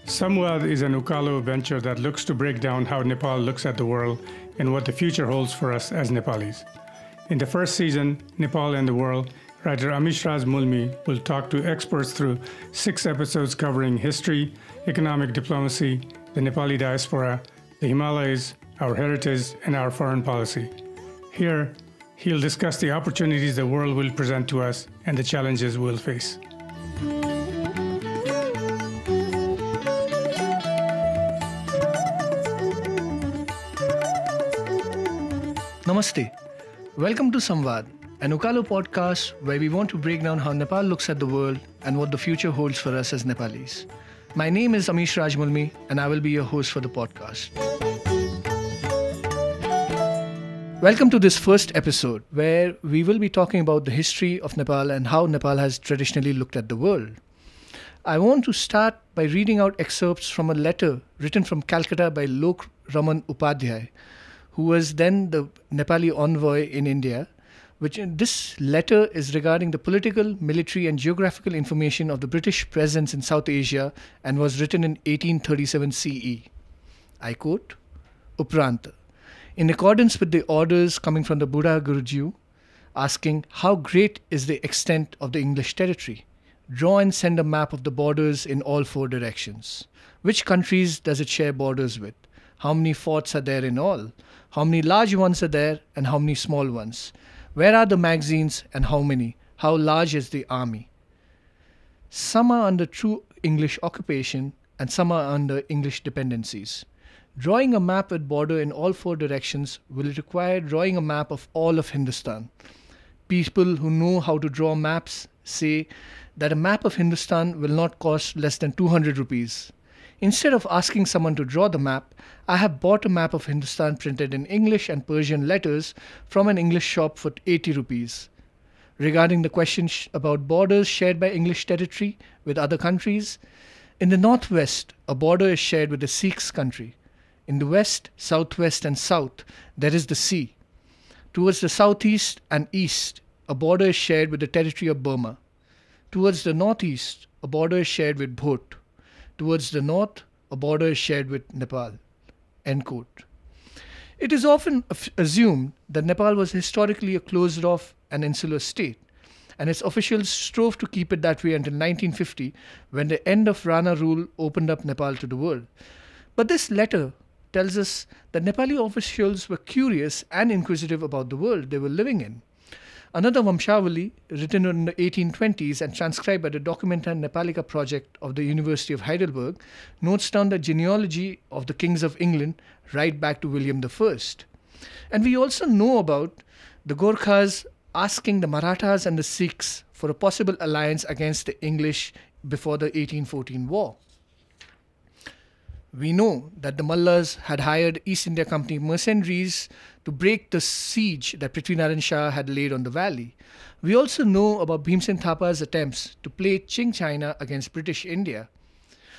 Samvaad is an Ukaalo venture that looks to break down how Nepal looks at the world and what the future holds for us as Nepalis. In the first season, Nepal and the World, writer Amishraj Mulmi will talk to experts through 6 episodes covering history, economic diplomacy, the Nepali diaspora, the Himalayas, our heritage, and our foreign policy. Here, he'll discuss the opportunities the world will present to us and the challenges we'll face. Namaste. Welcome to Samvaad, an Ukaalo podcast where we want to break down how Nepal looks at the world and what the future holds for us as Nepalis. My name is Amishraj Mulmi and I will be your host for the podcast. Welcome to this first episode where we will be talking about the history of Nepal and how Nepal has traditionally looked at the world. I want to start by reading out excerpts from a letter written from Calcutta by Lokaramaṇa Upādhyāya, who was then the Nepali envoy in India. This letter is regarding the political, military and geographical information of the British presence in South Asia and was written in 1837 CE. I quote, Upranta, in accordance with the orders coming from the Buddha Guruji, asking how great is the extent of the English territory, draw and send a map of the borders in all 4 directions. Which countries does it share borders with? How many forts are there in all? How many large ones are there and how many small ones? Where are the magazines and how many? How large is the army? Some are under true English occupation and some are under English dependencies. Drawing a map with border in all 4 directions will require drawing a map of all of Hindustan. People who know how to draw maps say that a map of Hindustan will not cost less than 200 rupees. Instead of asking someone to draw the map, I have bought a map of Hindustan printed in English and Persian letters from an English shop for 80 rupees. Regarding the question about borders shared by English territory with other countries, in the northwest, a border is shared with the Sikhs country. In the west, southwest and south, there is the sea. Towards the southeast and east, a border is shared with the territory of Burma. Towards the northeast, a border is shared with Bhut. Towards the north, a border is shared with Nepal. End quote. It is often assumed that Nepal was historically a closed-off and insular state, and its officials strove to keep it that way until 1950, when the end of Rana rule opened up Nepal to the world. But this letter tells us that Nepali officials were curious and inquisitive about the world they were living in. Another Vamshavali, written in the 1820s and transcribed by the Documenta Nepalica project of the University of Heidelberg, notes down the genealogy of the kings of England right back to William I. And we also know about the Gorkhas asking the Marathas and the Sikhs for a possible alliance against the English before the 1814 war. We know that the Mallas had hired East India Company mercenaries to break the siege that Prithvinarayan Shah had laid on the valley. We also know about Bhimsen Thapa's attempts to play Qing China against British India.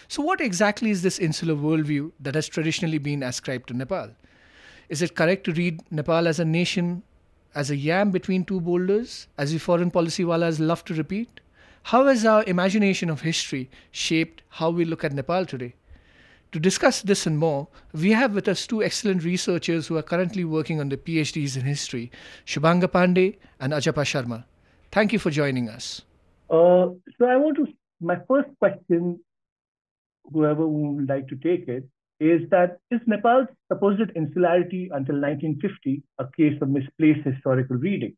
So what exactly is this insular worldview that has traditionally been ascribed to Nepal? Is it correct to read Nepal as a nation as a yam between 2 boulders, as the foreign policy wallahs love to repeat? How has our imagination of history shaped how we look at Nepal today? To discuss this and more, we have with us 2 excellent researchers who are currently working on their PhDs in history, Shubhanga Pandey and Ajapa Sharma. Thank you for joining us. My first question, whoever would like to take it, is Nepal's supposed insularity until 1950 a case of misplaced historical reading?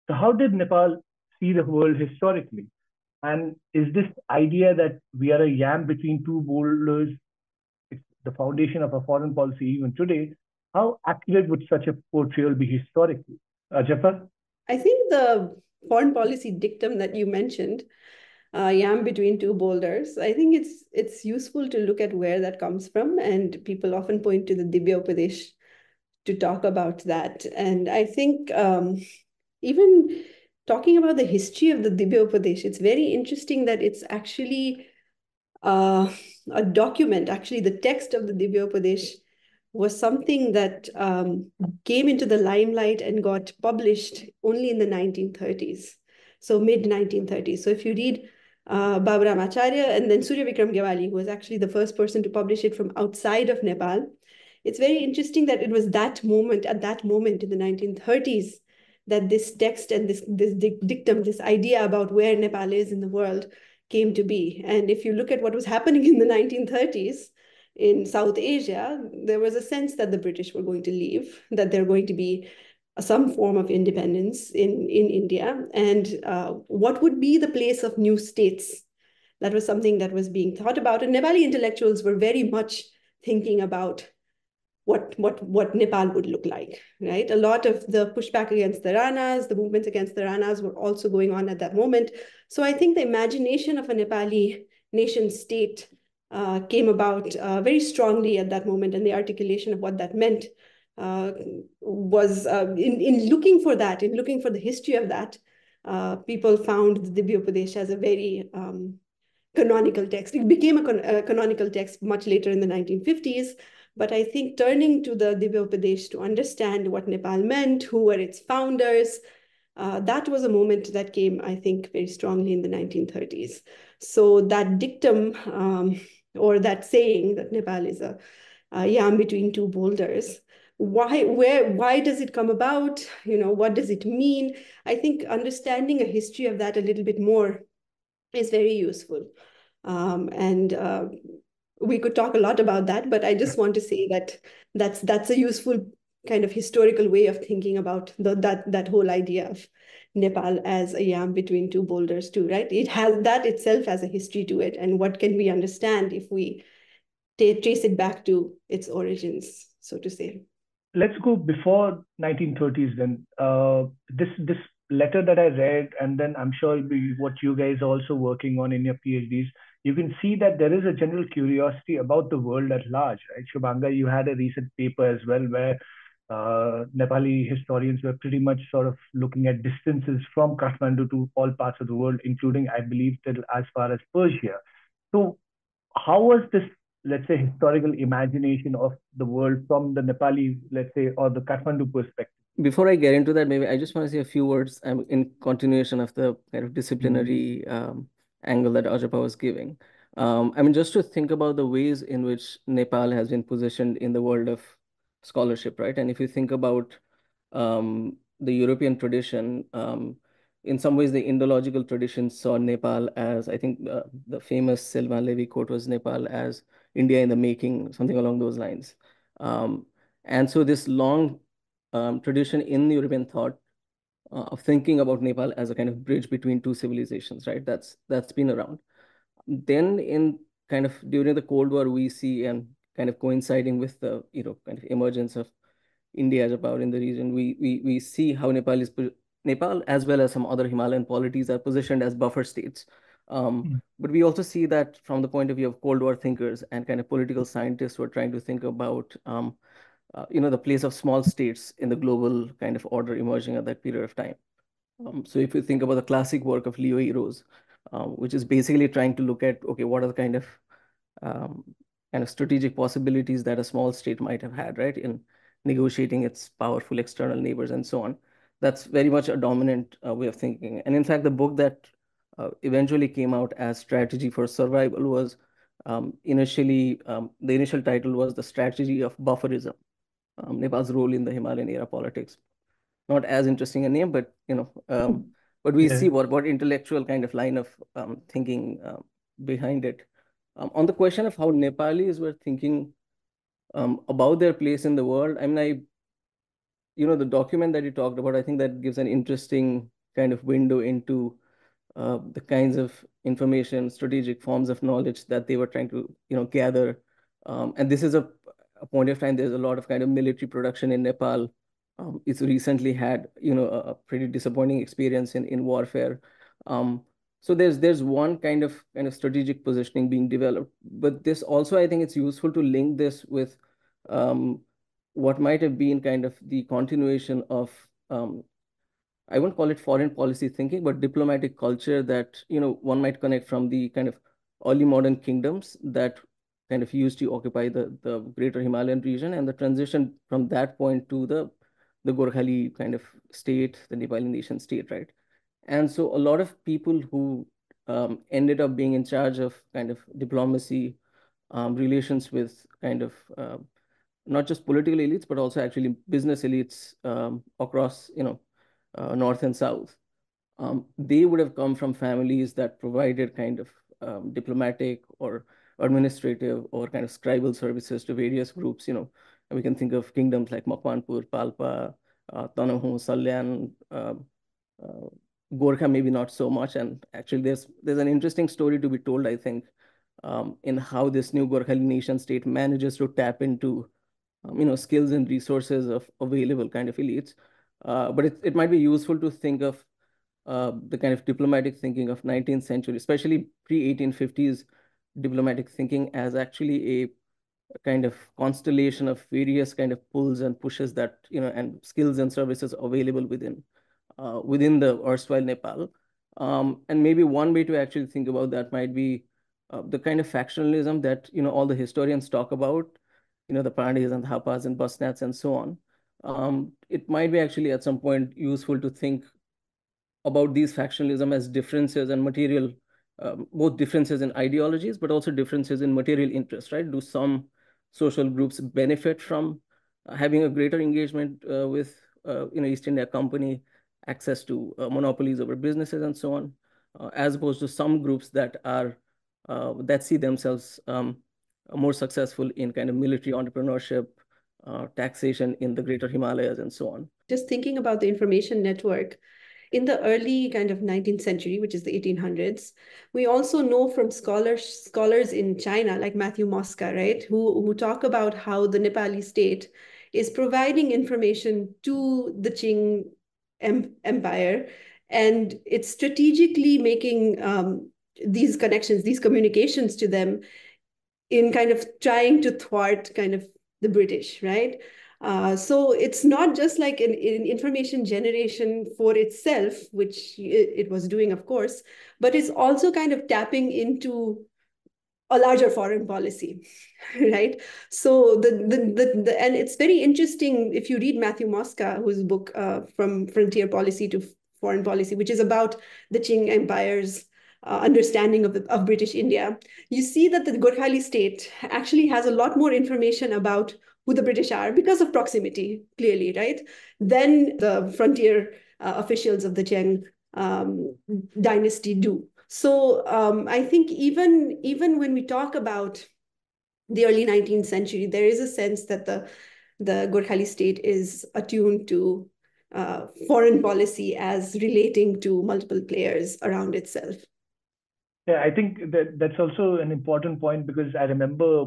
So how did Nepal see the world historically? And is this idea that we are a yam between 2 boulders the foundation of a foreign policy even today? How accurate would such a portrayal be historically? Ajapa? I think the foreign policy dictum that you mentioned, yam between 2 boulders, I think it's useful to look at where that comes from, and people often point to the Dibya Upadesh to talk about that. And I think even talking about the history of the Dibya Upadesh, it's very interesting that it's actually a document. Actually, the text of the Dibya Upadesh was something that came into the limelight and got published only in the 1930s, so mid-1930s. So if you read Baburam Acharya, and then Surya Vikram Gewali, who was actually the first person to publish it from outside of Nepal. It's very interesting that it was at that moment in the 1930s, that this text and this dictum, this idea about where Nepal is in the world came to be. And if you look at what was happening in the 1930s in South Asia, there was a sense that the British were going to leave, that they're going to be some form of independence in India, and what would be the place of new states. That was something that was being thought about, and Nepali intellectuals were very much thinking about what Nepal would look like, right? A lot of the pushback against the Ranas, the movements against the Ranas were also going on at that moment. So I think the imagination of a Nepali nation state came about very strongly at that moment, and the articulation of what that meant was in looking for that, in looking for the history of that, people found the Dibyopadesha as a very canonical text. It became a canonical text much later in the 1950s, but I think turning to the Dibyopadesh to understand what Nepal meant, who were its founders, that was a moment that came, I think, very strongly in the 1930s. So that dictum or that saying that Nepal is a yam between two boulders, why does it come about? What does it mean? I think understanding a history of that a little bit more is very useful. And we could talk a lot about that, but I just want to say that that's a useful kind of historical way of thinking about that whole idea of Nepal as a yam between two boulders too, right? It has that itself has a history to it, and what can we understand if we trace it back to its origins, so to say. Let's go before 1930s then. This letter that I read, and then I'm sure what you guys are also working on in your PhDs, you can see that there is a general curiosity about the world at large, right? Shubhanga, you had a recent paper as well where Nepali historians were pretty much sort of looking at distances from Kathmandu to all parts of the world, including, I believe, till as far as Persia. So how was this, let's say, historical imagination of the world from the Nepali, let's say, or the Kathmandu perspective? Before I get into that, maybe I just want to say a few words in continuation of the kind of disciplinary angle that Ajapa was giving. I mean, just to think about the ways in which Nepal has been positioned in the world of scholarship, right? And if you think about the European tradition, in some ways, the Indological tradition saw Nepal as, I think the famous Selma Levy quote was Nepal as India in the making, something along those lines. And so this long tradition in European thought of thinking about Nepal as a kind of bridge between two civilizations, right? That's been around. Then in kind of during the Cold War, we see, and kind of coinciding with the kind of emergence of India as a power in the region, we see how Nepal as well as some other Himalayan polities are positioned as buffer states. But we also see that from the point of view of Cold War thinkers and kind of political scientists who are trying to think about the place of small states in the global kind of order emerging at that period of time. So if you think about the classic work of Leo Eros, which is basically trying to look at, okay, what are the kind of strategic possibilities that a small state might have had, right, in negotiating its powerful external neighbors and so on. That's very much a dominant way of thinking. And in fact, the book that eventually came out as Strategy for Survival was initially, the initial title was The Strategy of Bufferism. Nepal's role in the Himalayan era politics. Not as interesting a name, but but we see what intellectual kind of line of thinking behind it. On the question of how Nepalis were thinking about their place in the world, I mean, the document that you talked about, I think that gives an interesting kind of window into the kinds of information, strategic forms of knowledge that they were trying to gather. And this is a point of time. There's a lot of kind of military production in Nepal. It's recently had a pretty disappointing experience in warfare. So there's one kind of strategic positioning being developed. But this also, I think it's useful to link this with what might have been kind of the continuation of I won't call it foreign policy thinking, but diplomatic culture that one might connect from the kind of early modern kingdoms that kind of used to occupy the greater Himalayan region, and the transition from that point to the Gorkhali kind of state, the Nepali nation state, right? And so a lot of people who ended up being in charge of kind of diplomacy, relations with kind of not just political elites, but also actually business elites across, North and South. They would have come from families that provided kind of diplomatic or administrative or kind of scribal services to various groups. We can think of kingdoms like Makwanpur, Palpa, Tanahu, Salyan, Gorkha, maybe not so much. And actually, there's an interesting story to be told, I think, in how this new Gorkhali nation state manages to tap into skills and resources of available kind of elites. But it might be useful to think of the kind of diplomatic thinking of 19th century, especially pre-1850s diplomatic thinking, as actually a kind of constellation of various kind of pulls and pushes that, and skills and services available within the erstwhile Nepal. And maybe one way to actually think about that might be the kind of factionalism that, all the historians talk about, the Pandeys and the Hapas and Basnats and so on. It might be actually at some point useful to think about these factionalism as differences and material, both differences in ideologies, but also differences in material interest, right? Do some social groups benefit from having a greater engagement with, East India Company, access to monopolies over businesses and so on, as opposed to some groups that see themselves more successful in kind of military entrepreneurship, taxation in the greater Himalayas and so on. Just thinking about the information network, in the early kind of 19th century, which is the 1800s, we also know from scholars in China, like Matthew Mosca, right, who talk about how the Nepali state is providing information to the Qing Empire, and it's strategically making these connections, these communications to them in kind of trying to thwart kind of the British, right? So it's not just like an information generation for itself, which it was doing, of course, but it's also kind of tapping into a larger foreign policy, right? So and it's very interesting if you read Matthew Mosca, whose book From Frontier Policy to Foreign Policy, which is about the Qing Empire's understanding of British India, you see that the Gorkhali state actually has a lot more information about who the British are because of proximity, clearly, right, than the frontier officials of the Qing dynasty do. So I think even when we talk about the early 19th century, there is a sense that the Gorkhali state is attuned to foreign policy as relating to multiple players around itself. Yeah, I think that's also an important point, because I remember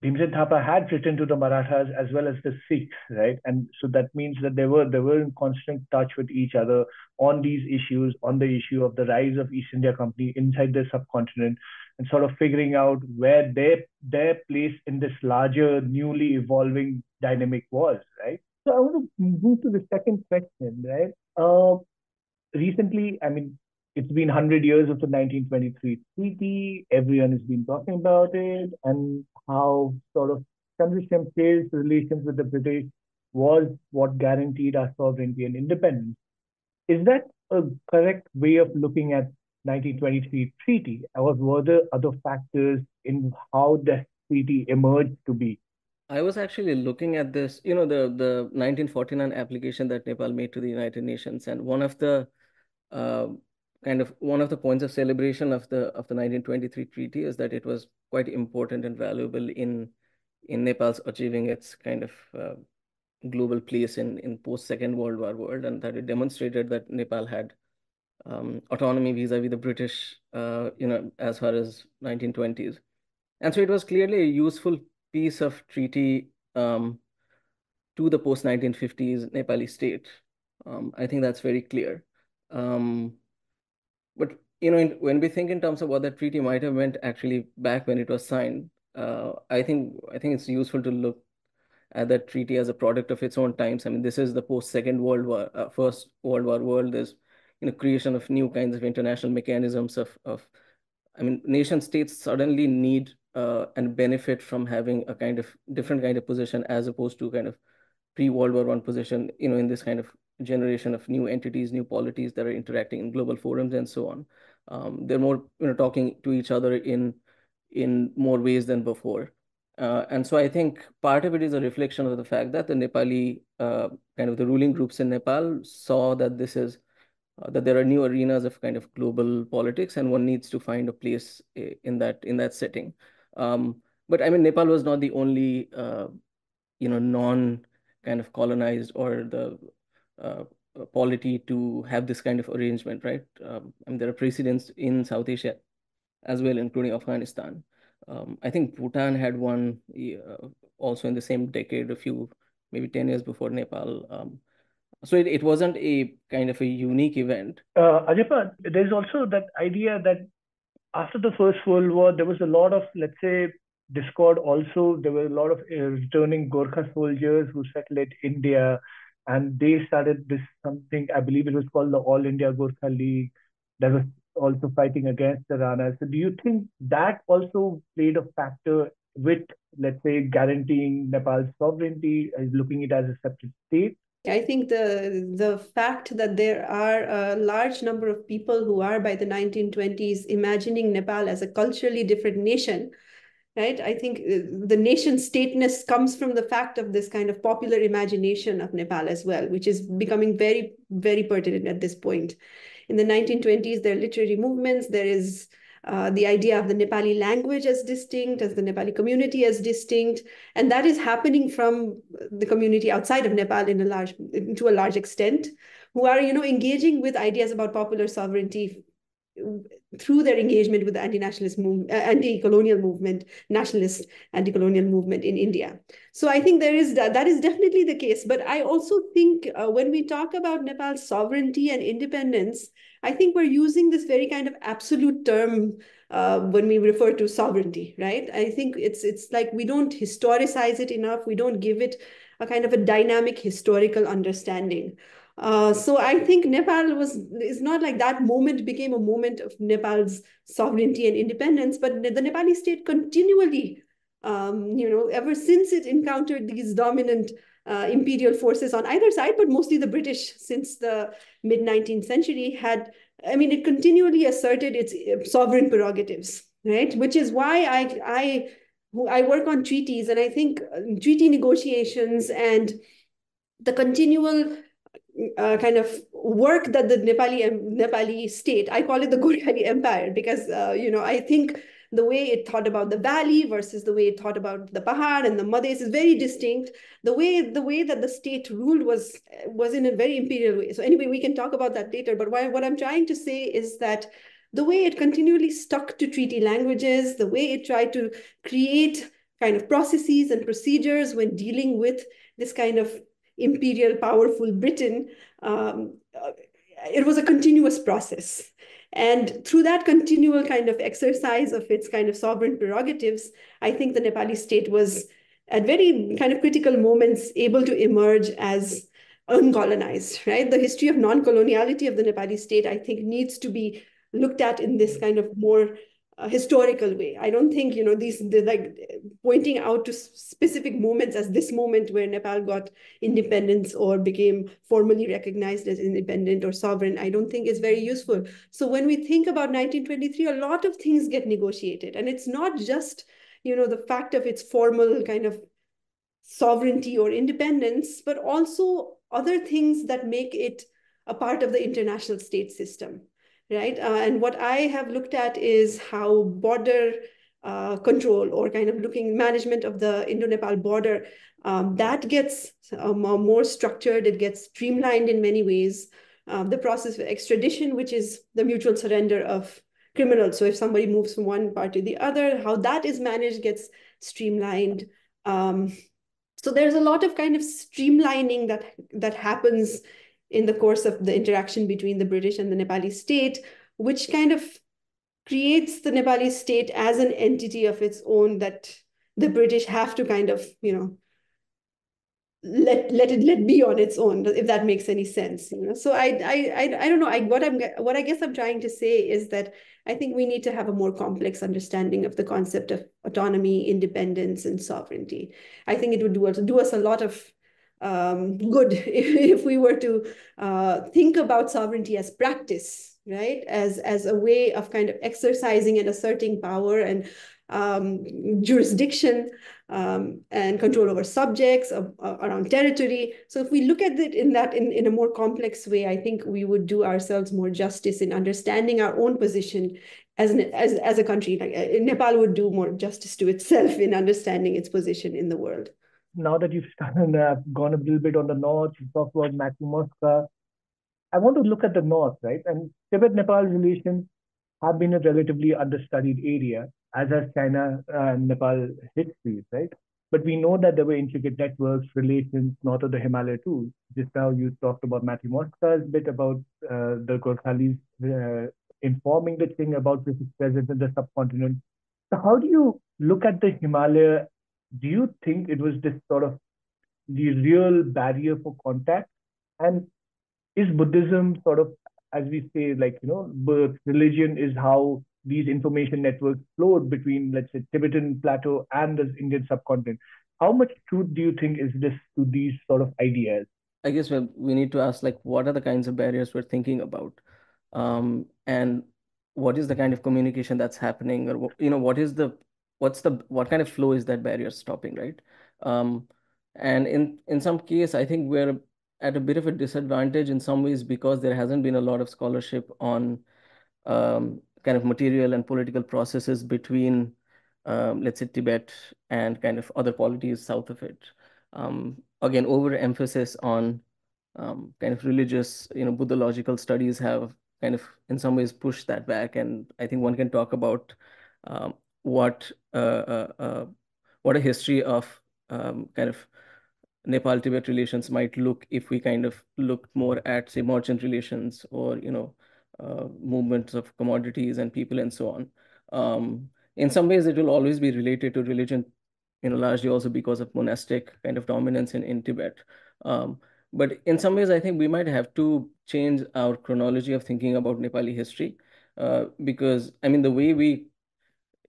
Bhimsen Thapa had written to the Marathas as well as the Sikhs, right? And so that means that they were in constant touch with each other on these issues, on the issue of the rise of East India Company inside the subcontinent, and sort of figuring out where their place in this larger, newly evolving dynamic was, right? So I want to move to the second question, right? Recently, I mean, it's been 100 years of the 1923 treaty. Everyone has been talking about it, and how sort of Chandra Shamsher's relations with the British was what guaranteed our sovereignty and independence. Is that a correct way of looking at 1923 treaty, or were there other factors in how the treaty emerged to be? I was actually looking at this, the 1949 application that Nepal made to the United Nations, and one of the points of celebration of the 1923 treaty is that it was quite important and valuable in Nepal's achieving its kind of global place in post Second World War world, and that it demonstrated that Nepal had autonomy vis-a-vis the British, as far as 1920s. And so it was clearly a useful piece of treaty to the post 1950s Nepali state. I think that's very clear. But when we think in terms of what that treaty might have meant actually back when it was signed, I think it's useful to look at that treaty as a product of its own times. I mean, this is the post Second World War, First World War world. There's creation of new kinds of international mechanisms nation states suddenly need and benefit from having a kind of different kind of position as opposed to kind of pre-World War I position, in this kind of generation of new entities, new polities that are interacting in global forums and so on. They're more talking to each other in more ways than before. And so I think part of it is a reflection of the fact that the Nepali kind of the ruling groups in Nepal saw that this is that there are new arenas of kind of global politics, and one needs to find a place in that setting. But I mean, Nepal was not the only non kind of colonized or the polity to have this kind of arrangement, right? And there are precedents in South Asia as well, including Afghanistan. I think Bhutan had one also in the same decade, maybe 10 years before Nepal. So it wasn't a kind of a unique event. Ajapa, there's also that idea that after the First World War, there was a lot of, let's say, discord also. There were a lot of returning Gorkha soldiers who settled in India, and they started this something, I believe it was called the All India Gorkha League, that was also fighting against the Rana. So do you think that also played a factor with, let's say, guaranteeing Nepal's sovereignty, looking at it as a separate state? I think the fact that there are a large number of people who are by the 1920s imagining Nepal as a culturally different nation, right? I think the nation stateness comes from the fact of this kind of popular imagination of Nepal as well, which is becoming very, very pertinent at this point. In the 1920s, there are literary movements. There is the idea of the Nepali language as distinct, as the Nepali community as distinct, and that is happening from the community outside of Nepal to a large extent, who are engaging with ideas about popular sovereignty through their engagement with the anti-nationalist movement, anti-colonial movement, nationalist anti-colonial movement in India. So I think that is definitely the case. But I also think when we talk about Nepal's sovereignty and independence, I think we're using this very kind of absolute term when we refer to sovereignty, right? I think it's like we don't historicize it enough. We don't give it a kind of a dynamic historical understanding. So I think Nepal is not like that moment became a moment of Nepal's sovereignty and independence, but the Nepali state continually, ever since it encountered these dominant imperial forces on either side, but mostly the British since the mid-19th century it continually asserted its sovereign prerogatives, right? Which is why I work on treaties, and I think treaty negotiations and the continual kind of work that the Nepali state, I call it the Gorkhali Empire, because I think the way it thought about the valley versus the way it thought about the Pahad and the Madhes is very distinct. The way that the state ruled was in a very imperial way. So anyway, we can talk about that later. But what I'm trying to say is that the way it continually stuck to treaty languages, the way it tried to create kind of processes and procedures when dealing with this kind of imperial, powerful Britain, it was a continuous process. And through that continual kind of exercise of its kind of sovereign prerogatives, I think the Nepali state was at very kind of critical moments able to emerge as uncolonized, right? The history of non-coloniality of the Nepali state, I think, needs to be looked at in this kind of more historical way. I don't think, they're like pointing out to specific moments as this moment where Nepal got independence or became formally recognized as independent or sovereign, I don't think is very useful. So when we think about 1923, a lot of things get negotiated. And it's not just, the fact of its formal kind of sovereignty or independence, but also other things that make it a part of the international state system. Right. And what I have looked at is how border control or kind of management of the Indo-Nepal border, that gets more structured. It gets streamlined in many ways. The process of extradition, which is the mutual surrender of criminals. So if somebody moves from one part to the other, how that is managed gets streamlined. So there's a lot of kind of streamlining that happens in the course of the interaction between the British and the Nepali state, which kind of creates the Nepali state as an entity of its own that the British have to kind of, let be on its own, if that makes any sense. So I don't know. What I guess I'm trying to say is that I think we need to have a more complex understanding of the concept of autonomy, independence, and sovereignty. I think it would do us a lot of good if we were to think about sovereignty as practice right? As a way of kind of exercising and asserting power and jurisdiction and control over subjects around territory. So if we look at it in a more complex way, I think we would do ourselves more justice in understanding our own position as a country. Like Nepal would do more justice to itself in understanding its position in the world. Now that you've gone a little bit on the north, you talked about Matthew Mosca. I want to look at the north, right? And Tibet-Nepal relations have been a relatively understudied area, as has China and Nepal histories, right? But we know that there were intricate networks, relations north of the Himalaya too. Just now you talked about Matthew Mosca's bit about the Gorkhalis informing the king about British presence in the subcontinent. So how do you look at the Himalaya? Do you think it was this sort of the real barrier for contact? And is Buddhism sort of, as we say, like, religion is how these information networks flowed between, let's say, Tibetan plateau and the Indian subcontinent? How much truth do you think is this to these sort of ideas? I guess we need to ask, like, what are the kinds of barriers we're thinking about? And what is the kind of communication that's happening? Or, what kind of flow is that barrier stopping, right? And in some case, I think we're at a bit of a disadvantage in some ways because there hasn't been a lot of scholarship on kind of material and political processes between, let's say, Tibet and kind of other polities south of it. Again, overemphasis on kind of religious, Buddhological studies have kind of in some ways pushed that back. And I think one can talk about what a history of kind of Nepal-Tibet relations might look if we kind of looked more at, say, merchant relations or, movements of commodities and people and so on. In some ways, it will always be related to religion, largely also because of monastic kind of dominance in Tibet. But in some ways, I think we might have to change our chronology of thinking about Nepali history because, I mean, the way we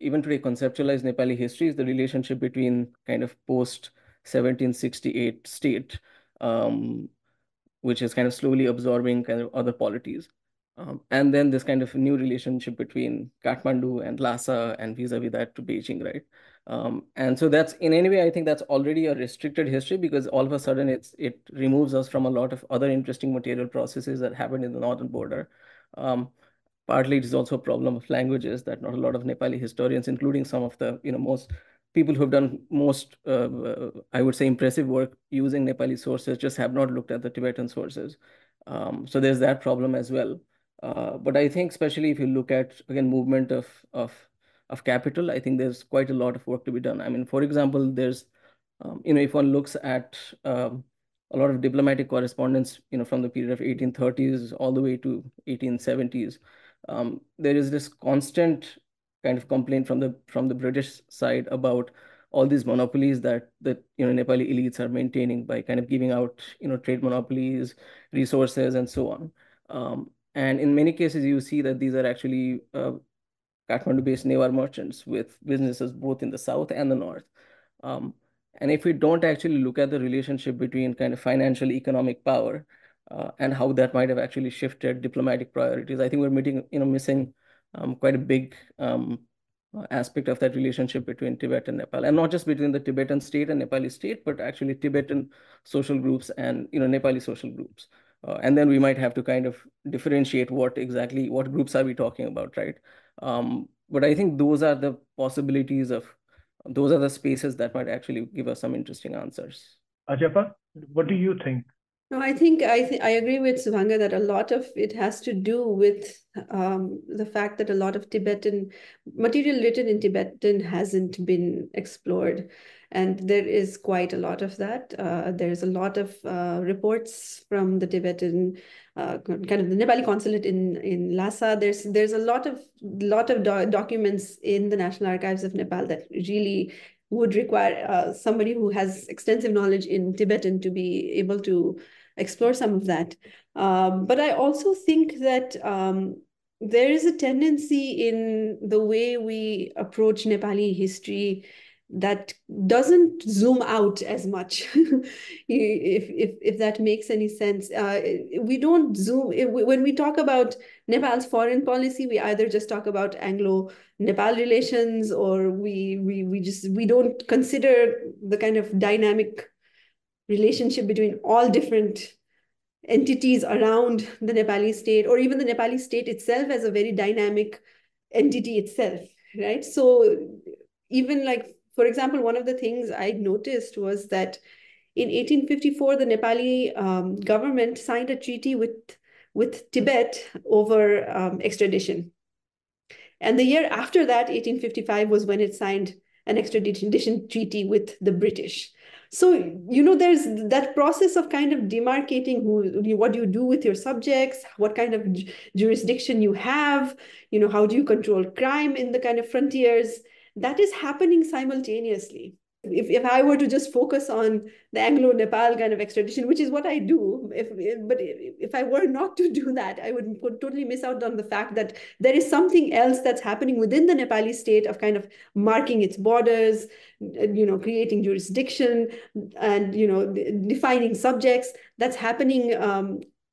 even today conceptualize Nepali history is the relationship between kind of post 1768 state, which is kind of slowly absorbing kind of other polities. And then this kind of new relationship between Kathmandu and Lhasa and vis-a-vis that to Beijing, right? And so that's in any way, I think that's already a restricted history because all of a sudden it removes us from a lot of other interesting material processes that happened in the northern border. Partly it is also a problem of languages that not a lot of Nepali historians, including some of the most people who have done most, I would say, impressive work using Nepali sources, just have not looked at the Tibetan sources. So there's that problem as well. But I think, especially if you look at again movement of capital, I think there's quite a lot of work to be done. I mean, for example, there's if one looks at a lot of diplomatic correspondence, from the period of 1830s all the way to 1870s. There is this constant kind of complaint from the British side about all these monopolies that Nepali elites are maintaining by kind of giving out trade monopolies, resources, and so on. And in many cases, you see that these are actually Kathmandu-based Newar merchants with businesses both in the south and the north. And if we don't actually look at the relationship between kind of financial economic power and how that might have actually shifted diplomatic priorities, I think we're missing quite a big aspect of that relationship between Tibet and Nepal, and not just between the Tibetan state and Nepali state, but actually Tibetan social groups and Nepali social groups. And then we might have to kind of differentiate what groups are we talking about, right? But I think those are the possibilities those are the spaces that might actually give us some interesting answers. Ajapa, what do you think? No, I think I agree with Shubhanga that a lot of it has to do with the fact that a lot of Tibetan material written in Tibetan hasn't been explored. And there is quite a lot of that. There's a lot of reports from the Tibetan, kind of the Nepali consulate in Lhasa. There's a lot of documents in the National Archives of Nepal that really would require somebody who has extensive knowledge in Tibetan to be able to explore some of that. But I also think that there is a tendency in the way we approach Nepali history that doesn't zoom out as much, if that makes any sense. We don't zoom when we talk about Nepal's foreign policy. We either just talk about Anglo-Nepal relations, or we don't consider the kind of dynamic relationship between all different entities around the Nepali state, or even the Nepali state itself as a very dynamic entity itself, right? So even like, for example, one of the things I noticed was that in 1854, the Nepali government signed a treaty with Tibet over extradition. And the year after that, 1855, was when it signed an extradition treaty with the British. So, there's that process of kind of demarcating what you do with your subjects, what kind of jurisdiction you have, how do you control crime in the kind of frontiers. That is happening simultaneously. If I were to just focus on the Anglo-Nepal kind of extradition, which is what I do, but if I were not to do that, I would totally miss out on the fact that there is something else that's happening within the Nepali state of kind of marking its borders, creating jurisdiction, and defining subjects. That's happening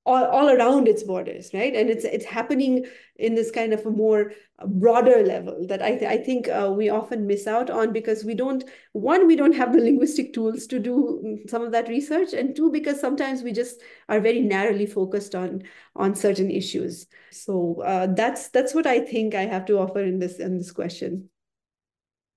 all around its borders, right? And it's happening in this kind of a more broader level that I think we often miss out on, because we don't have the linguistic tools to do some of that research, and two, because sometimes we just are very narrowly focused on certain issues. So that's what I think I have to offer in this question.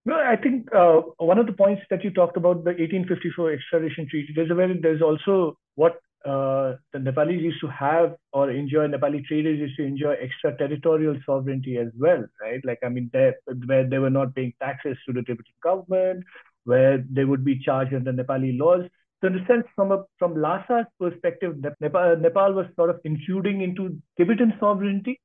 No, I think one of the points that you talked about, the 1854 extradition treaty, there's also what the Nepalis used to have or enjoy, Nepali traders used to enjoy extraterritorial sovereignty as well, right? Like, I mean, where they were not paying taxes to the Tibetan government, where they would be charged under Nepali laws. So in a sense, from Lhasa's perspective, Nepal was sort of intruding into Tibetan sovereignty.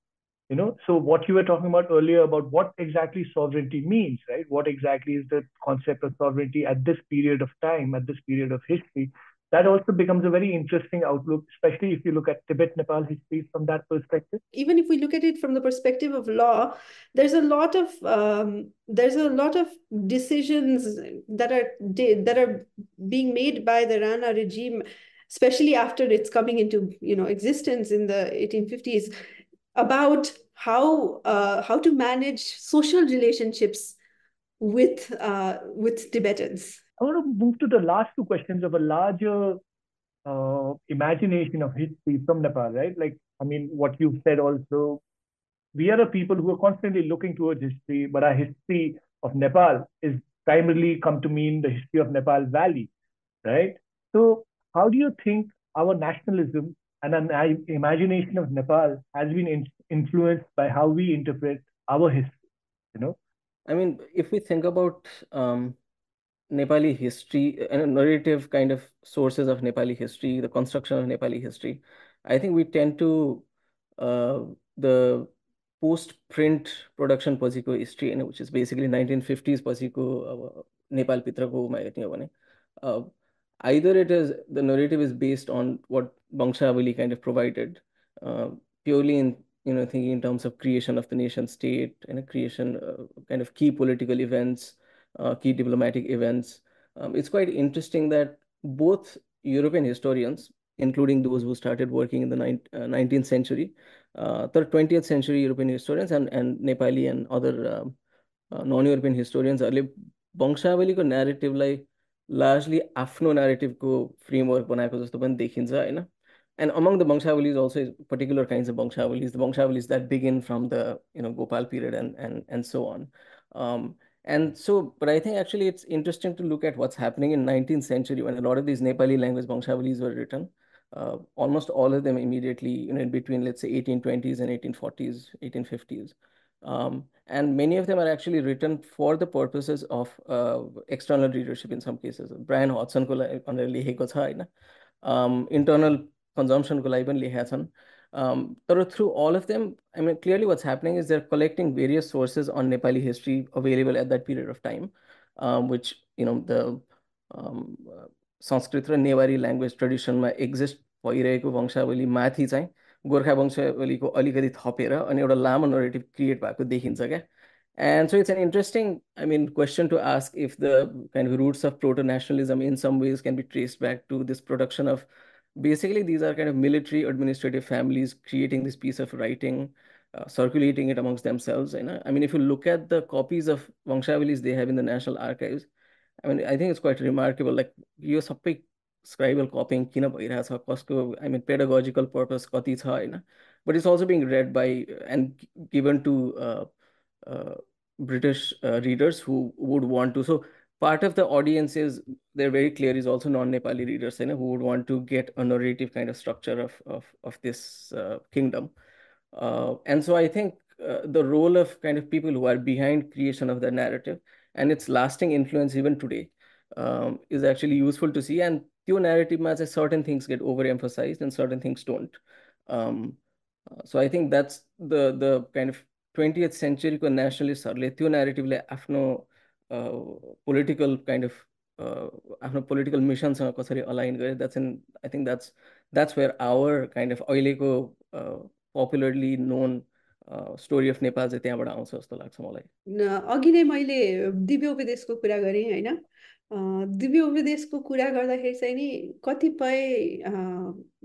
So what you were talking about earlier about what exactly sovereignty means, right? What exactly is the concept of sovereignty at this period of time, at this period of history? That also becomes a very interesting outlook, especially if you look at Tibet-Nepal history from that perspective. Even if we look at it from the perspective of law, there's a lot of decisions that are being made by the Rana regime, especially after it's coming into existence in the 1850s, about how to manage social relationships with Tibetans. I want to move to the last two questions of a larger imagination of history from Nepal, right? Like, I mean, what you've said also, we are a people who are constantly looking towards history, but our history of Nepal is primarily come to mean the history of Nepal Valley, right? So how do you think our nationalism and an imagination of Nepal has been influenced by how we interpret our history, I mean, if we think about Nepali history and narrative kind of sources of Nepali history, the construction of Nepali history, I think we tend to the post-print production pasiko history, which is basically 1950s pasiko Nepal Pitrako ma either it is the narrative is based on what Vangshavali kind of provided, purely in thinking in terms of creation of the nation state and creation kind of key political events, key diplomatic events. It's quite interesting that both European historians, including those who started working in the 19th century, the 20th century European historians and Nepali and other non-European historians, वंशावलीको narrative largely आफ्नो narrative को framework बनाएको जस्तो पनि देखिन्छ हैन. And among the Vangshawalis also particular kinds of Vangshawalis, the Vangshawalis that begin from the Gopal period and so on. And so, but I think actually it's interesting to look at what's happening in 19th century when a lot of these Nepali language Vangshawalis were written. Almost all of them immediately, in between, let's say, 1820s and 1840s, 1850s. And many of them are actually written for the purposes of external readership in some cases. Brian Hodgson ko लेखेको छ हैन, internal consumption को लागि पनि लेखेका छन्. But through all of them, I mean, clearly what's happening is they're collecting various sources on Nepali history available at that period of time, which, the Sanskrit raw Newari language tradition मा exist भइरहेको वंशावली माथि चाहिँ गोर्खा वंशावलीको अलिकति थपेर अनि एउटा लामो narrative create भएको देखिन्छ क्या. And so it's an interesting, I mean, question to ask if the kind of roots of proto-nationalism in some ways can be traced back to this production of, basically these are kind of military administrative families creating this piece of writing, circulating it amongst themselves. I mean, if you look at the copies of Vangshawalis they have in the National Archives, I mean, I think it's quite remarkable. Like, यो सबै scribal copying किन भइरहेछ कसको, I mean, pedagogical purpose कति छ हैन, but it's also being read by and given to British readers who would want to. So part of the audience is, they're very clear, is also non-Nepali readers, who would want to get a narrative kind of structure of this kingdom. And so I think the role of kind of people who are behind creation of the narrative and its lasting influence even today is actually useful to see. And your narrative, certain things get overemphasized and certain things don't. So I think that's the kind of 20th century को nationalistहरूले त्यो narrative ले आफ्नो political kind of आफ्नो political mission सँग कसरी align गरे, I think that's where our kind of अहिलेको popularly known story of Nepal चाहिँ त्यहाँबाट आउँछ जस्तो लाग्छ मलाई। अघि नै मैले दिव्य उपदेशको कुरा गरेँ हैन, दिव्य उपदेशको कुरा गर्दाखेरि चाहिँ नि कतिपय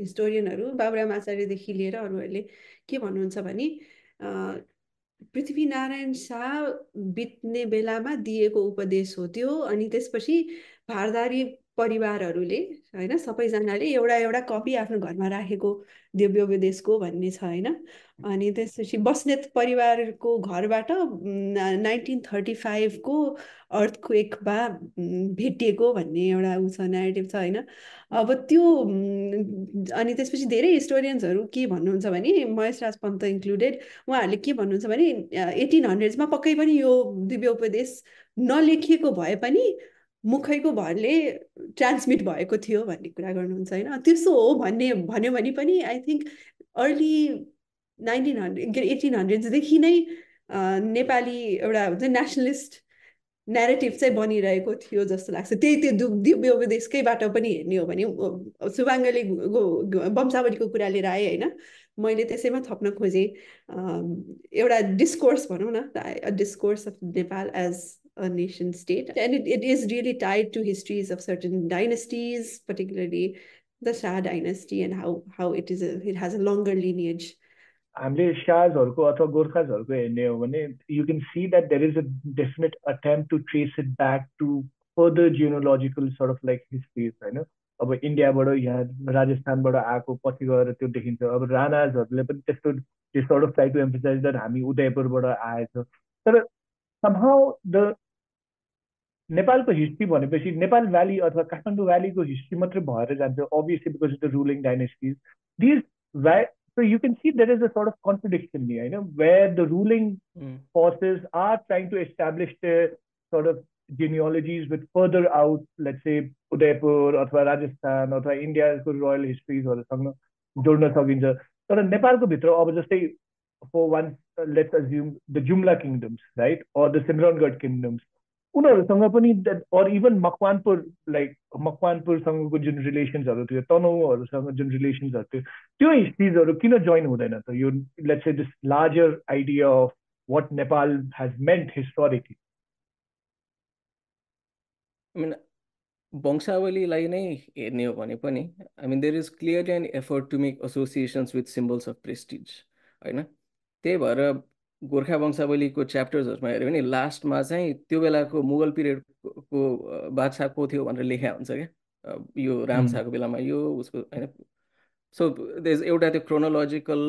हिस्टोरियनहरू बाबुराम आचार्यदेखि लिएर अरूहरूले के भन्नुहुन्छ भने पृथ्वीनारायण शाह बित्ने बेलामा दिएको उपदेश हो त्यो, अनि त्यसपछि भारदारी परिवारहरूले हैन सबैजनाले एउटा एउटा कपी आफ्नो घरमा राखेको दिव्य उपदेशको भन्ने छ हैन। अनि त्यसपछि बस्नेत परिवारको घरबाट 1935 को अर्थक्वेकमा भेटिएको भन्ने एउटा उ छ, नेरेटिभ छ हैन। अब त्यो अनि त्यसपछि धेरै हिस्टोरियन्सहरू के भन्नुहुन्छ भने महेश राज पन्त इन्क्लुडेड, उहाँहरूले के भन्नुहुन्छ भने 1800s पक्कै पनि यो दिव्य उपदेश नलेखिएको भए पनि मुखैको भरले ट्रान्समिट भएको थियो भन्ने कुरा गर्नुहुन्छ हैन। त्यसो हो भन्यो भने पनि आई थिङ्क अर्ली 1800s देखि नै नेपाली एउटा हुन्छ नेसनलिस्ट नेरेटिभ चाहिँ बनिरहेको थियो जस्तो लाग्छ। त्यही त्यो दिव्य उपदेशकैबाट पनि हेर्ने हो भने सुभाङ्गले वंशावलीको कुरा लिएर आए हैन, मैले त्यसैमा थप्न खोजेँ एउटा डिस्कोर्स भनौँ न, discourse of Nepal as a nation state, and it is really tied to histories of certain dynasties, particularly the Shah dynasty, and how it has a longer lineage. हामीले शाहजहरूको अथवा गोर्खाजहरूको हेर्ने हो भने you can see that there is a definite attempt to trace it back to further genealogical sort of like histories हैन। अब इन्डियाबाट यहाँ राजस्थानबाट आएको पछि गएर त्यो देखिन्छ। अब राणाजहरूले पनि त्यस्तो they sort of try to emphasize that हामी उदयपुरबाट आएछ। तर somehow the नेपालको हिस्ट्री भनेपछि नेपाल भ्याली अथवा काठमाडौँ भ्यालीको हिस्ट्री मात्रै भएर जान्छ, obviously because of the ruling dynasties. So you can see there is a sort of contradiction here, where the ruling forces are trying to establish their sort of genealogies with further out, let's say Udaipur अथवा राजस्थान अथवा इन्डियाको royal हिस्ट्रीजहरूसँग जोड्न सकिन्छ। तर नेपालको भित्र अब जस्तै for one, let's assume the Jumla kingdoms, right, or the Simrangarh kingdoms, उनीहरूसँग पनि or even मकवानपुर, like मकवानपुरसँगको जुन रिलेसन्सहरू थियो, तनहुँहरूसँग जुन रिलेसन्सहरू थियो, त्यो हिस्ट्रीजहरू किन जोइन हुँदैन त यो let's say this larger idea of what Nepal has meant historically? I mean, वंशावलीलाई नै हेर्ने हो भने पनि, I mean, there is clearly an effort to make associations with symbols of prestige, हैन। त्यही भएर गोर्खा वंशावलीको च्याप्टर्सहरूमा हेऱ्यो भने लास्टमा चाहिँ त्यो बेलाको मुगल पिरियडको बादशाह को थियो भनेर लेखा हुन्छ क्या, यो राम शाहको बेलामा यो उसको हैन। सो देयर इज एउटा त्यो chronological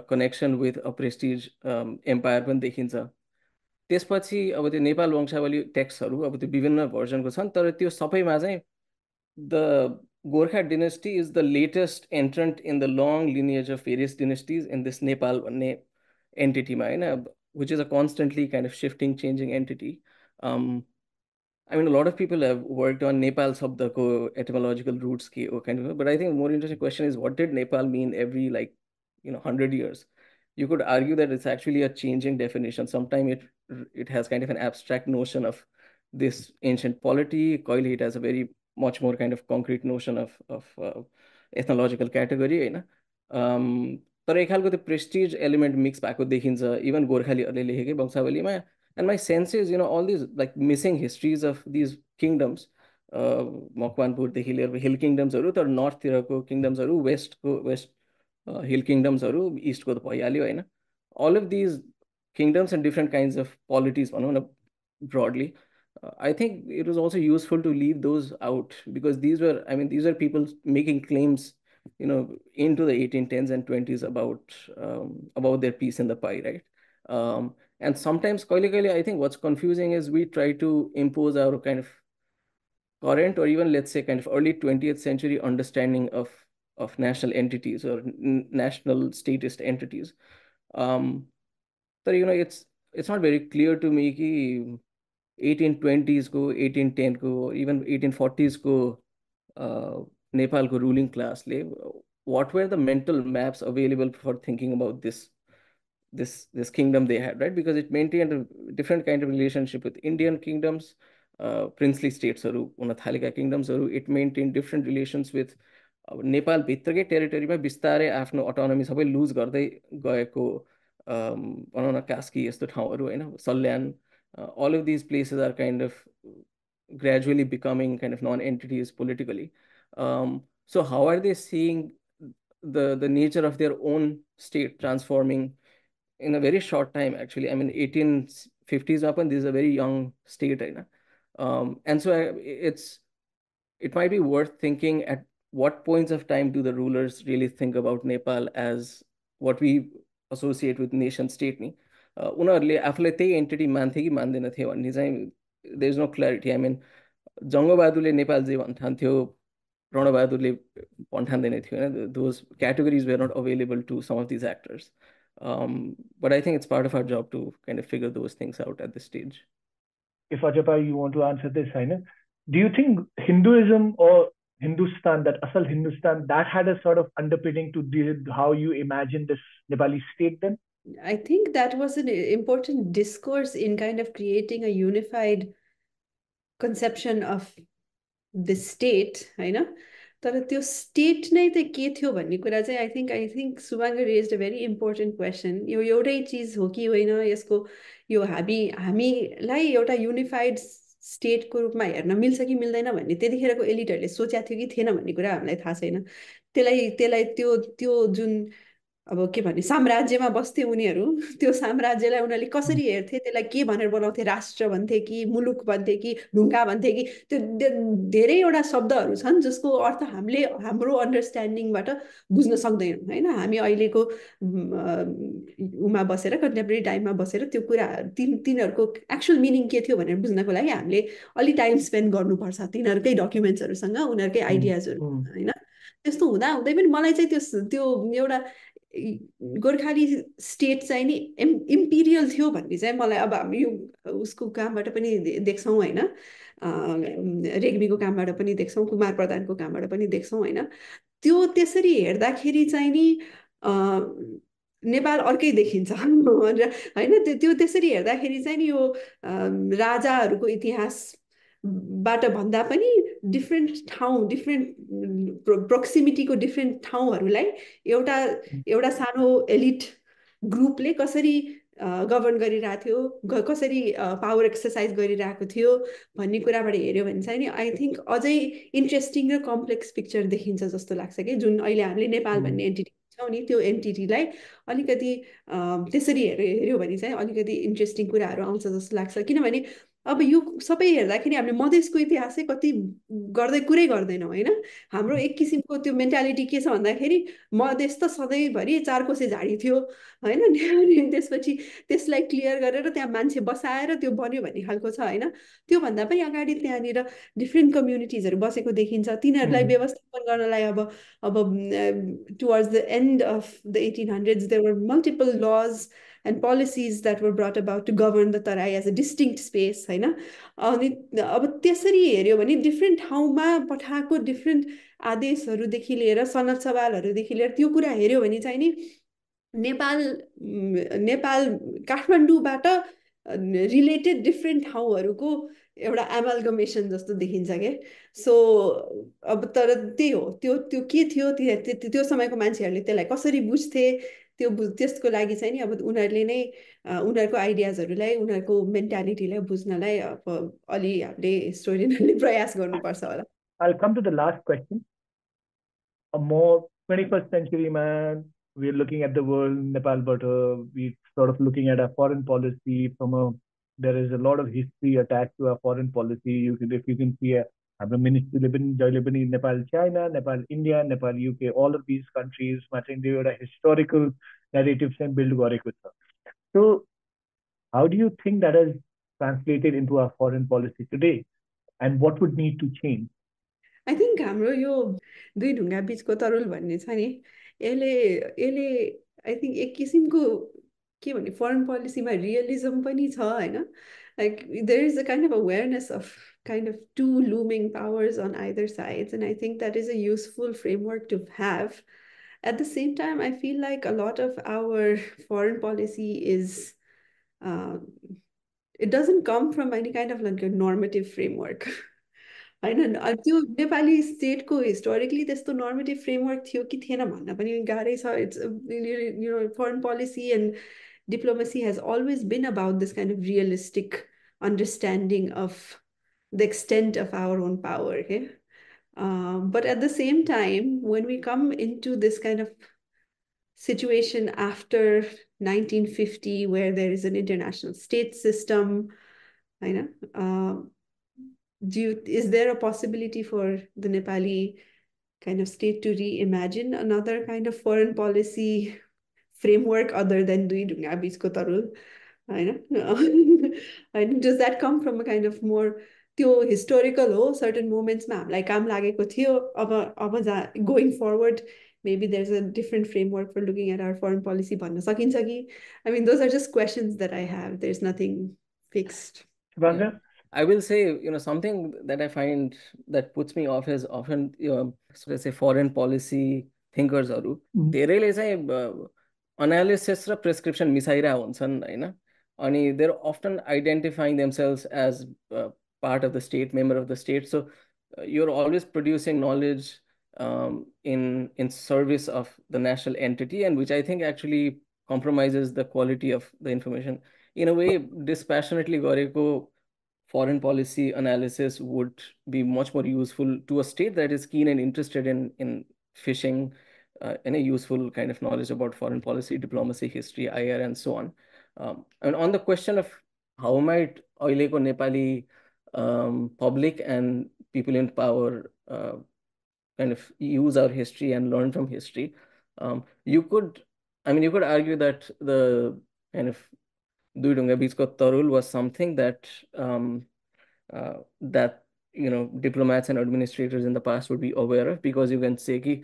connection with a prestige empire पनि देखिन्छ। त्यसपछि अब त्यो नेपाल वंशावली टेक्स्टहरू अब त्यो विभिन्न भर्जनको छन्, तर त्यो सबैमा चाहिँ the Gorkha dynasty is the latest entrant in the long lineage of various dynasties in this Nepal भन्ने entity which is a constantly kind of shifting, changing entity. I mean, a lot of people have worked on Nepal Sabdako etymological roots, kind of, but I think a more interesting question is what did Nepal mean every 100 years? You could argue that it's actually a changing definition. Sometimes it has kind of an abstract notion of this ancient polity. Coily, it has a very much more kind of concrete notion of ethnological category. तर एक खालको त्यो prestige element mix भएको देखिन्छ even गोर्खालीहरूले लेखेकै वंशावलीमा। And my sense is, all these like missing histories of these kingdoms, मकवानपुरदेखि लिएर हिल किङडम्सहरू, तर नर्थतिरको किङडम्सहरू, waste हिल किङडम्सहरू, इस्टको त भइहाल्यो होइन. All of these kingdoms and different kinds of polities, broadly, I think it was also useful to leave those out, because these are people making claims, into the 1810s and 20s about their piece in the pie, right? And sometimes, I think what's confusing is we try to impose our kind of current, or even let's say kind of early 20th century understanding of national entities or national statist entities. But it's not very clear to me कि 1820s को, 1810 को, even 1840s को नेपालको ruling class ले, what were the mental maps available for thinking about this kingdom they had, right? Because it maintained a different kind of relationship with Indian kingdoms, princely states हुन थालेका kingdomsहरू. It maintained different relations with Nepal भित्रकै टेरिटरीमा बिस्तारै आफ्नो autonomy सबै लुज गर्दै गएको, भनौँ न कास्की यस्तो ठाउँहरू होइन, Salyan, all of these places are kind of gradually becoming kind of non-entities politically. So how are they seeing the nature of their own state transforming in a very short time? Actually, I mean, 1850s up, and this is a very young state, right? And so it might be worth thinking at what points of time do the rulers really think about Nepal as what we associate with nation state नि? उनीहरूले आफूलाई त्यही entity मान्थे कि मान्दैन थियो भन्ने चाहिँ there is no clarity. I mean, जङ्गबहादुरले नेपाल जे भन्ठान्थ्यो, रणबहादुरले भन्ठान्दैन थियो होइन. Those categories were not available to some of these actors. But I think it's part of our job to kind of figure those things out at this stage. If Ajapa, you want to answer this, do you think Hinduism or Hindustan, that Asal Hindustan, that had a sort of underpinning to how you imagine this Nepali state then? I think that was an important discourse in kind of creating a unified conception of the state, होइन. तर त्यो state नै त के थियो भन्ने कुरा चाहिँ I think Subhang raised a very important question. यो एउटै चिज हो कि होइन, यसको यो हामीलाई एउटा युनिफाइड स्टेटको रूपमा हेर्न मिल्छ कि मिल्दैन भन्ने त्यतिखेरको एलिटहरूले सोचेको थियो कि थिएन भन्ने कुरा हामीलाई थाहा छैन. त्यसलाई त्यो जुन अब के भन्ने साम्राज्यमा बस्थे उनीहरू, त्यो साम्राज्यलाई उनीहरूले कसरी हेर्थे, त्यसलाई के भनेर बोलाउँथे, राष्ट्र भन्थे कि मुलुक भन्थे कि ढुङ्गा भन्थे कि, त्यो धेरैवटा शब्दहरू छन् जसको अर्थ हामीले हाम्रो अन्डरस्ट्यान्डिङबाट बुझ्न सक्दैनौँ होइन. हामी अहिलेको उमा बसेर, कन्टेम्पोरेरी टाइममा बसेर त्यो कुरा तिनीहरूको एक्चुअल मिनिङ के थियो भनेर बुझ्नको लागि हामीले अलि टाइम स्पेन्ड गर्नुपर्छ तिनीहरूकै डकुमेन्ट्सहरूसँग, उनीहरूकै आइडियाजहरू होइन. त्यस्तो हुँदा हुँदै पनि मलाई चाहिँ त्यो एउटा गोर्खाली स्टेट चाहिँ नि इम्पिरियल थियो भन्ने चाहिँ मलाई, अब हामी उसको कामबाट पनि देख्छौँ होइन, रेग्मीको कामबाट पनि देख्छौँ, कुमार प्रधानको कामबाट पनि देख्छौँ होइन. त्यो त्यसरी हेर्दाखेरि चाहिँ नि नेपाल अर्कै देखिन्छ होइन. त्यो त्यसरी हेर्दाखेरि चाहिँ नि यो राजाहरूको इतिहास बाट भन्दा पनि डिफ्रेन्ट ठाउँ, डिफ्रेन्ट प्रोक्सिमिटीको डिफ्रेन्ट ठाउँहरूलाई एउटा सानो एलिट ग्रुपले कसरी गभर्न गरिरहेको थियो, कसरी पावर एक्सर्साइज गरिरहेको थियो भन्ने कुराबाट हेऱ्यो भने चाहिँ नि आई थिङ्क अझै इन्ट्रेस्टिङ र कम्प्लेक्स पिक्चर देखिन्छ जस्तो लाग्छ कि जुन अहिले हामीले नेपाल भन्ने एन्टिटी छौँ नि, त्यो एन्टिटीलाई अलिकति त्यसरी हेऱ्यो भने चाहिँ अलिकति इन्ट्रेस्टिङ कुराहरू आउँछ जस्तो लाग्छ. किनभने अब यो सबै हेर्दाखेरि हामीले मधेसको इतिहासै कति कुरै गर्दैनौँ होइन. हाम्रो एक किसिमको त्यो मेन्टालिटी के छ भन्दाखेरि मधेस त सधैँभरि चारकोसे झाडी थियो होइन, अनि त्यसपछि त्यसलाई क्लियर गरेर त्यहाँ मान्छे बसाएर त्यो बन्यो भन्ने खालको छ होइन. त्योभन्दा पनि अगाडि त्यहाँनिर डिफ्रेन्ट कम्युनिटिजहरू बसेको देखिन्छ. तिनीहरूलाई व्यवस्थापन गर्नलाई अब towards the end of the 1800s there were multiple laws and policies that were brought about to govern the Tarai as a distinct space होइन. अनि अब त्यसरी हेऱ्यो भने डिफ्रेन्ट ठाउँमा पठाएको डिफ्रेन्ट आदेशहरूदेखि लिएर सनद सवालहरूदेखि लिएर त्यो कुरा हेऱ्यो भने चाहिँ नि नेपाल काठमाडौँबाट रिलेटेड डिफ्रेन्ट ठाउँहरूको एउटा एमाल्गमेसन जस्तो देखिन्छ के. सो अब तर त्यही हो, त्यो के थियो, त्यो समयको मान्छेहरूले त्यसलाई कसरी बुझ्थे, त्यसको लागि चाहिँ नि अब उनीहरूले नै उनीहरूको आइडियाजहरूलाई उनीहरूको मेन्टालिटीलाई बुझ्नलाई अब अलि हामीले हिस्टोरियनहरूले प्रयास गर्नुपर्छ होला. I'll come to the last question. A more 21st century man, we're looking at the world, Nepal, but we're sort of looking at our foreign policy there is a lot of history attached to our foreign policy. If you can see हाम्रो मिनिस्ट्रीले पनि जहिले पनि Nepal China, Nepal India, Nepal UK, all of these countries मा चाहिँ त्यो एउटा historical narrative चाहिँ build गरेको छ. So how do you think that has translated into our foreign policy today, and what would need to change? I think हाम्रो यो दुई ढुङ्गा बीचको तरुल भन्ने छ नि, यसले I think एक किसिमको के भने foreign policy मा realism पनि छ हैन. Like there is a kind of awareness of kind of two looming powers on either sides, and I think that is a useful framework to have. At the same time, I feel like a lot of our foreign policy is it doesn't come from any kind of like a normative framework. होइन त्यो नेपाली स्टेटको historically त्यस्तो नर्मेटिभ framework थियो कि थिएन भन्न पनि गाह्रै छ. It's foreign policy and diplomacy has always been about this kind of realistic understanding of the extent of our own power. Okay? But at the same time, when we come into this kind of situation after 1950, where there is an international state system, is there a possibility for the Nepali kind of state to reimagine another kind of foreign policy framework other than Dui Dunga Bichko Tarul? Does that come from a kind of more historical certain moments like going forward, maybe there's a different framework for looking at our foreign policy. I mean, those are just questions that I have. There's nothing fixed. Shubhanga? I will say, something that I find that puts me off is often, so let's say foreign policy thinkers धेरैले चाहिँ analysis र prescription मिसाइरा हुन्छन् हैन. अनि they're often identifying themselves as part of the state, member of the state. So you're always producing knowledge in service of the national entity, and which I think actually compromises the quality of the information. In a way, dispassionately गरेको foreign policy analysis would be much more useful to a state that is keen and interested in fishing in a useful kind of knowledge about foreign policy, diplomacy, history, IR, and so on. And on the question of how might Oileko Nepali public and people in power kind of use our history and learn from history, you could argue that the kind of Dui Dunga Bichko Tarul was something that diplomats and administrators in the past would be aware of, because you can say कि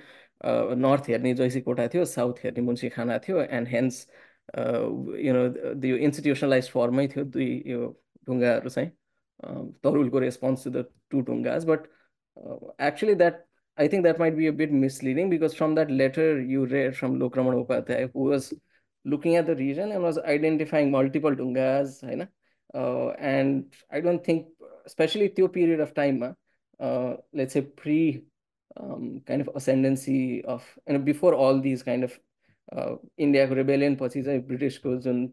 north हेर्ने जैसी कोठा थियो, south हेर्ने मुन्सी खाना थियो, and hence the institutionalized form थियो दुई यो ढुङ्गाहरू चाहिँ तरुलको response to the two ढुङ्गाs. But actually I think that might be a bit misleading, because from that letter you read from Lokaramaṇa Upādhyāya, who was looking at the region and was identifying multiple dungas, and I don't think, especially त्यो period of time, let's say kind of ascendancy of, before all these kind of India rebellion पछि चाहिँ Britishको जुन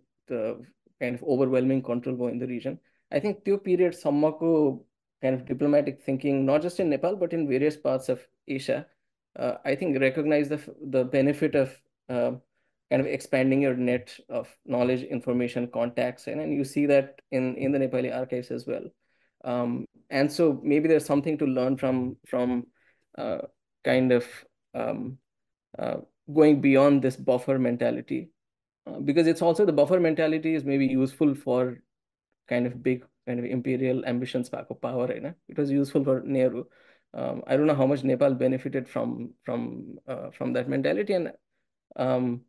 kind of overwhelming control भयो in the region, I think त्यो period सम्मको kind of diplomatic thinking, not just in Nepal but in various parts of Asia, I think recognize the benefit of kind of expanding your net of knowledge, information, contacts, and you see that in the Nepali archives as well. And so maybe there's something to learn from kind of going beyond this buffer mentality, because it's also, the buffer mentality is maybe useful for kind of big kind of imperial ambitions भएको power, it was useful for Nehru. I don't know how much Nepal benefited from that mentality, and I'm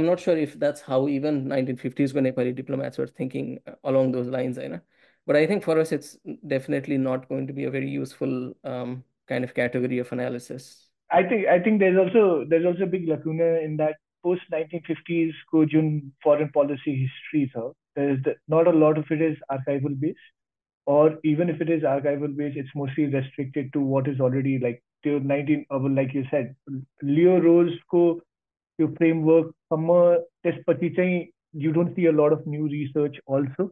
not sure if that's how even 1950s when Nepali diplomats were thinking along those lines, but I think for us it's definitely not going to be a very useful kind of category of analysis. I think there's also a big lacuna in that post 1950s ko jun foreign policy history tha. Not a lot of it is archival based, or even if it is archival based, it's mostly restricted to what is already like त्यो 19 अब like you said Leo Rose को त्यो framework सम्म त्यसपछि चाहिँ you don't see a lot of new research also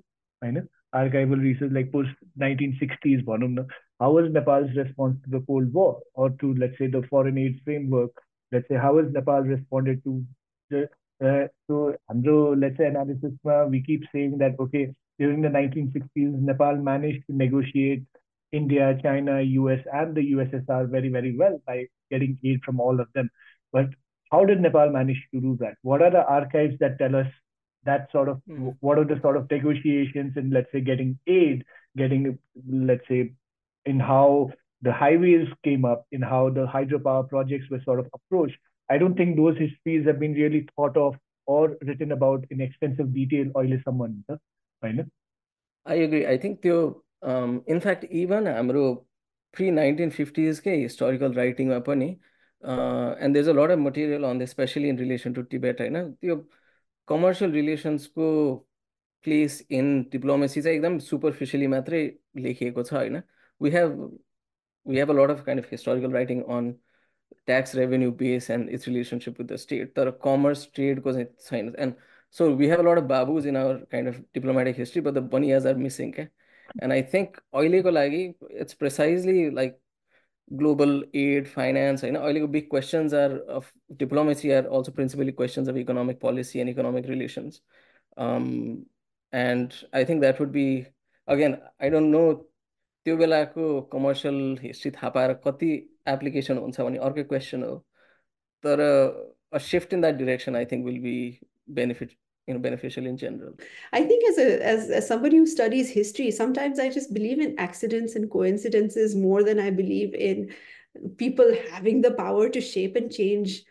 होइन archival research like post 1960s भनौँ न how was Nepal's response to the Cold War or to let's say the foreign aid framework let's say how has Nepal responded to the so हाम्रो let's say analysis we keep saying that okay during the 1960s Nepal managed to negotiate India, China, US and the USSR very, very well by getting aid from all of them. But how did Nepal manage to do that? What are the archives that tell us that sort of, what are the sort of negotiations in, let's say, getting aid, getting, let's say, in how the highways came up, in how the hydropower projects were sort of approached? I don't think those histories have been really thought of or written about in extensive detail. I agree. I think in fact, even हाम्रो pre-1950s के historical writing मा पनि and there's a lot of material on this, especially in relation to Tibet होइन त्यो commercial relations को place in diplomacy चाहिँ एकदम superficially मात्रै लेखिएको छ होइन we have a lot of kind of historical writing on tax revenue base and its relationship with the state तर commerce trade को चाहिँ छैन and so we have a lot of babus in our kind of diplomatic history but the buniyas are missing के and I think अहिलेको लागि it's precisely like global aid, finance, big questions are of diplomacy are also principally questions of economic policy and economic relations. And I think that would be, again, I don't know, त्यो बेलाको commercial history थाहा पाएर कति application हुन्छ भने अर्कै question हो तर a shift in that direction I think will be beneficial in general. I think as somebody who studies history, sometimes I just believe in accidents and coincidences more than I believe in people having the power to shape and change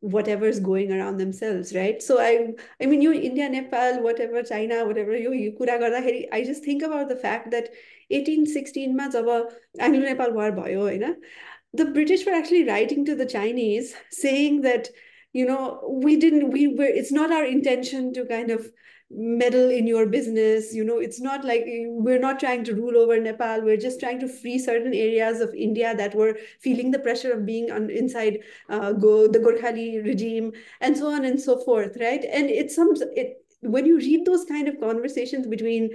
whatever is going around themselves, right? So I mean, India, Nepal, whatever, China, whatever, कुरा गर्दाखेरि I just think about the fact that 1816 मा जब Anglo-Nepal war भयो होइन, the British were actually writing to the Chinese saying that it's not our intention to kind of meddle in your business. It's not like we're not trying to rule over Nepal. We're just trying to free certain areas of India that were feeling the pressure of being inside the Gorkhali regime and so on and so forth, right? And when you read those kind of conversations between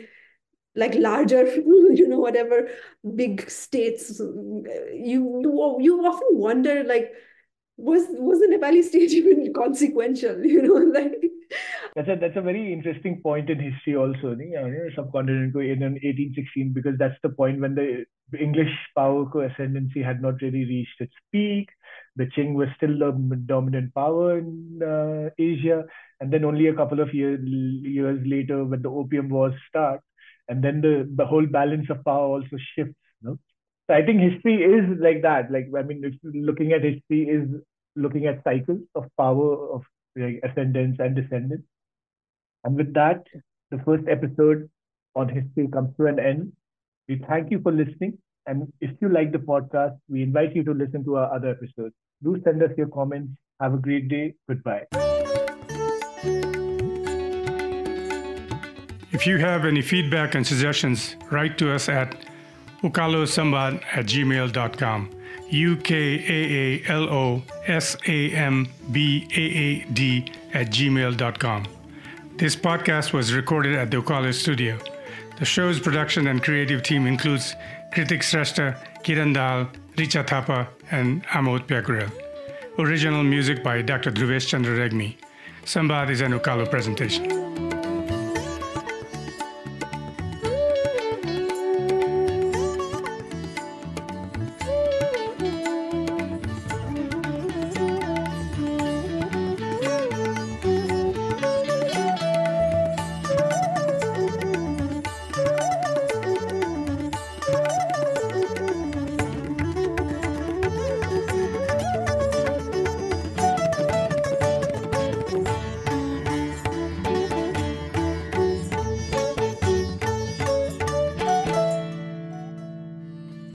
like larger, whatever big states, you often wonder like, was the Nepali state even consequential? That's a very interesting point in history also, subcontinent in 1816, because that's the point when the English power ascendancy had not really reached its peak. The Qing was still the dominant power in Asia, and then only a couple of years later, when the Opium Wars start, and then the whole balance of power also shifts. So I think history is like that. Like, I mean, if looking at history is looking at cycles of power, of ascendance and descendants. And with that, the first episode on history comes to an end. We thank you for listening. And if you like the podcast, we invite you to listen to our other episodes. Do send us your comments. Have a great day. Goodbye. If you have any feedback and suggestions, write to us at ukalosamvad@gmail.com. UKAALOSAMBAAD@gmail.com. This podcast was recorded at the Ukaalo studio. The show's production and creative team includes Kritik Shrestha, Kiran Dal, Richa Thapa, and Amod Pyakurel. Original music by Dr. Dhruvesh Chandra Regmi. Samvaad is an Ukaalo presentation.